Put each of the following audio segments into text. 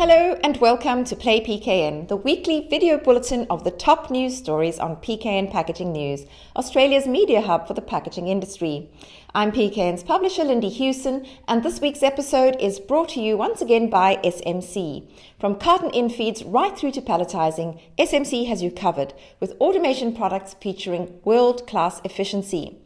Hello and welcome to Play PKN, the weekly video bulletin of the top news stories on PKN Packaging News, Australia's media hub for the packaging industry. I'm PKN's publisher Lindy Hewson, and this week's episode is brought to you once again by SMC. From carton infeeds right through to palletizing, SMC has you covered with automation products featuring world-class efficiency.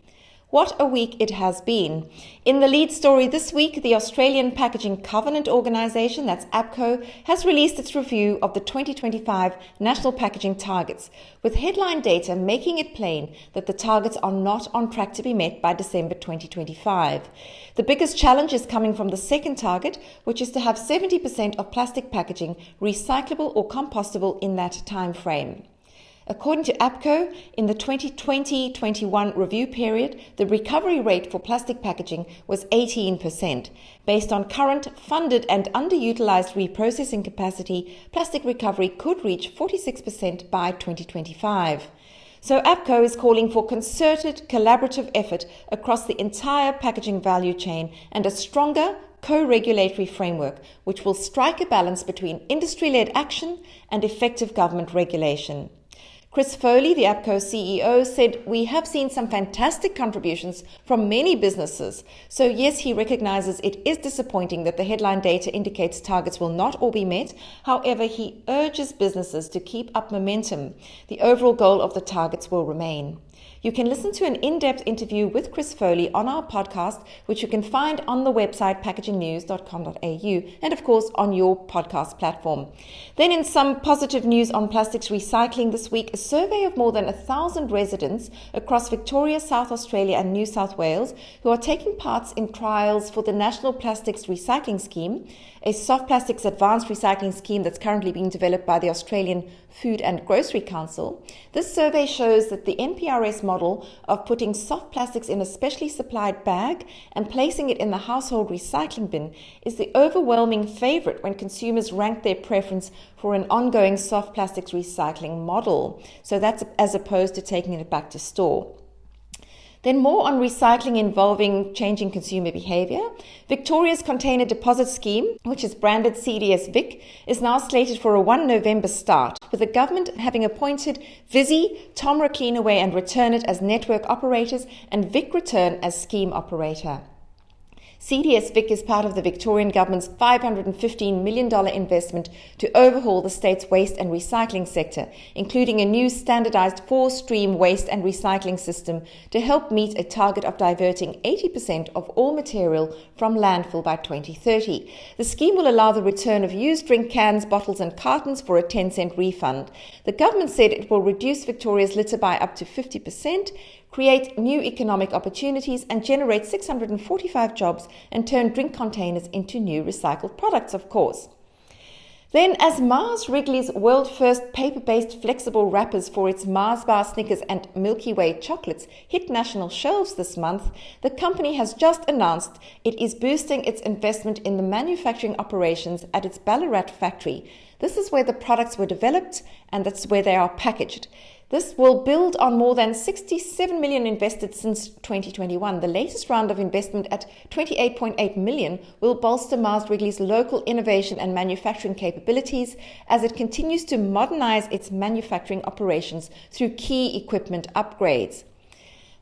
What a week it has been. In the lead story this week, the Australian Packaging Covenant Organisation, that's APCO, has released its review of the 2025 National Packaging Targets, with headline data making it plain that the targets are not on track to be met by December 2025. The biggest challenge is coming from the second target, which is to have 70% of plastic packaging recyclable or compostable in that time frame. According to APCO, in the 2020-21 review period, the recovery rate for plastic packaging was 18%. Based on current funded and underutilized reprocessing capacity, plastic recovery could reach 46% by 2025. So APCO is calling for concerted, collaborative effort across the entire packaging value chain and a stronger co-regulatory framework which will strike a balance between industry-led action and effective government regulation. Chris Foley, the APCO CEO, said, "We have seen some fantastic contributions from many businesses. So yes, he recognizes it is disappointing that the headline data indicates targets will not all be met. However, he urges businesses to keep up momentum. The overall goal of the targets will remain." You can listen to an in-depth interview with Chris Foley on our podcast, which you can find on the website packagingnews.com.au and, of course, on your podcast platform. Then in some positive news on plastics recycling this week, a survey of more than 1,000 residents across Victoria, South Australia and New South Wales who are taking part in trials for the National Plastics Recycling Scheme, a soft plastics advanced recycling scheme that's currently being developed by the Australian Food and Grocery Council. This survey shows that the NPRS model of putting soft plastics in a specially supplied bag and placing it in the household recycling bin is the overwhelming favourite when consumers rank their preference for an ongoing soft plastics recycling model. So that's as opposed to taking it back to store. Then more on recycling involving changing consumer behaviour. Victoria's Container Deposit Scheme, which is branded CDS Vic, is now slated for a 1 November start, with the government having appointed Visy, Tomra Cleanaway and Return It as network operators and Vic Return as scheme operator. CDS Vic is part of the Victorian Government's $515 million investment to overhaul the state's waste and recycling sector, including a new standardised 4-stream waste and recycling system to help meet a target of diverting 80% of all material from landfill by 2030. The scheme will allow the return of used drink cans, bottles and cartons for a 10-cent refund. The government said it will reduce Victoria's litter by up to 50%, create new economic opportunities and generate 645 jobs and turn drink containers into new recycled products, of course. Then, as Mars Wrigley's world-first paper-based flexible wrappers for its Mars Bar, Snickers and Milky Way chocolates hit national shelves this month, the company has just announced it is boosting its investment in the manufacturing operations at its Ballarat factory. This is where the products were developed and that's where they are packaged. This will build on more than $67 million invested since 2021. The latest round of investment at $28.8 million will bolster Mars Wrigley's local innovation and manufacturing capabilities as it continues to modernize its manufacturing operations through key equipment upgrades.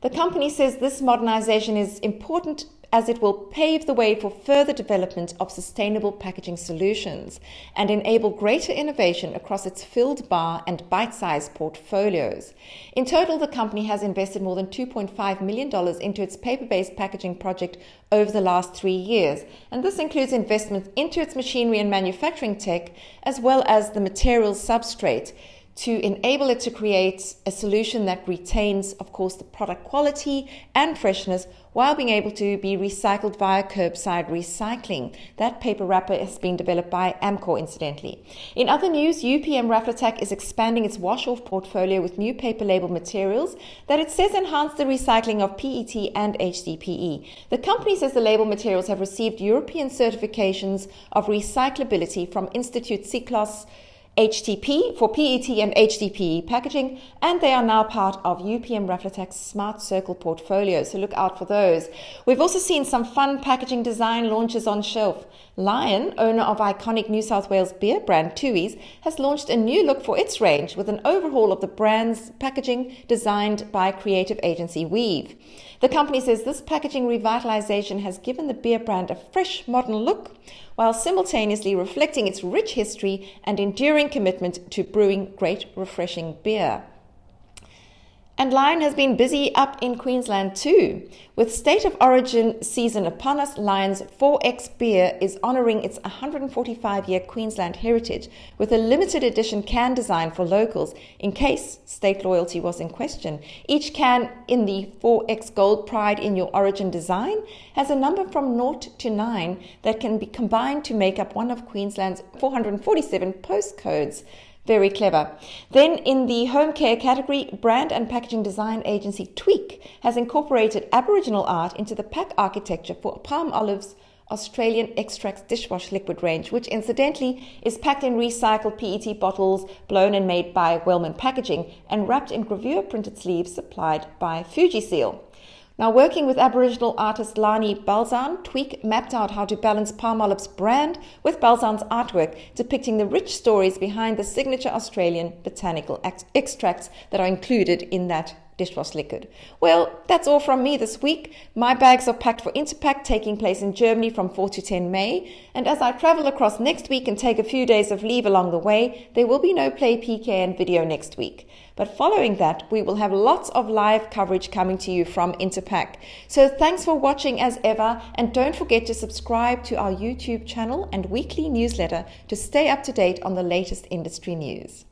The company says this modernization is important as it will pave the way for further development of sustainable packaging solutions and enable greater innovation across its filled bar and bite-sized portfolios. In total, the company has invested more than $2.5 million into its paper-based packaging project over the last 3 years, and this includes investments into its machinery and manufacturing tech, as well as the material substrate, to enable it to create a solution that retains, of course, the product quality and freshness while being able to be recycled via curbside recycling. That paper wrapper has been developed by Amcor, incidentally. In other news, UPM Raflatac is expanding its wash-off portfolio with new paper label materials that it says enhance the recycling of PET and HDPE. The company says the label materials have received European certifications of recyclability from Institute Siklos, HTP for PET and HDPE packaging, and they are now part of UPM Raflatac's Smart Circle portfolio, so look out for those. We've also seen some fun packaging design launches on shelf. Lion, owner of iconic New South Wales beer brand Tooheys, has launched a new look for its range with an overhaul of the brand's packaging designed by creative agency Weave. The company says this packaging revitalization has given the beer brand a fresh, modern look, while simultaneously reflecting its rich history and enduring commitment to brewing great, refreshing beer. And Lion has been busy up in Queensland too. With State of Origin season upon us, Lion's 4X beer is honouring its 145-year Queensland heritage with a limited edition can design for locals in case state loyalty was in question. Each can in the 4X Gold Pride in Your Origin design has a number from 0 to 9 that can be combined to make up one of Queensland's 447 postcodes. Very clever. Then in the home care category, brand and packaging design agency Tweak has incorporated Aboriginal art into the pack architecture for Palmolive's Australian Extracts dishwash liquid range, which incidentally is packed in recycled PET bottles, blown and made by Wellman Packaging and wrapped in gravure printed sleeves supplied by Fujiseal. Now, working with Aboriginal artist Lani Balzan, Tweak mapped out how to balance Palmolive's brand with Balzan's artwork, depicting the rich stories behind the signature Australian botanical extracts that are included in that dishwash liquid. Well, that's all from me this week. My bags are packed for Interpack, taking place in Germany from 4 to 10 May. And as I travel across next week and take a few days of leave along the way, there will be no Play PKN video next week. But following that, we will have lots of live coverage coming to you from Interpack. So thanks for watching as ever, and don't forget to subscribe to our YouTube channel and weekly newsletter to stay up to date on the latest industry news.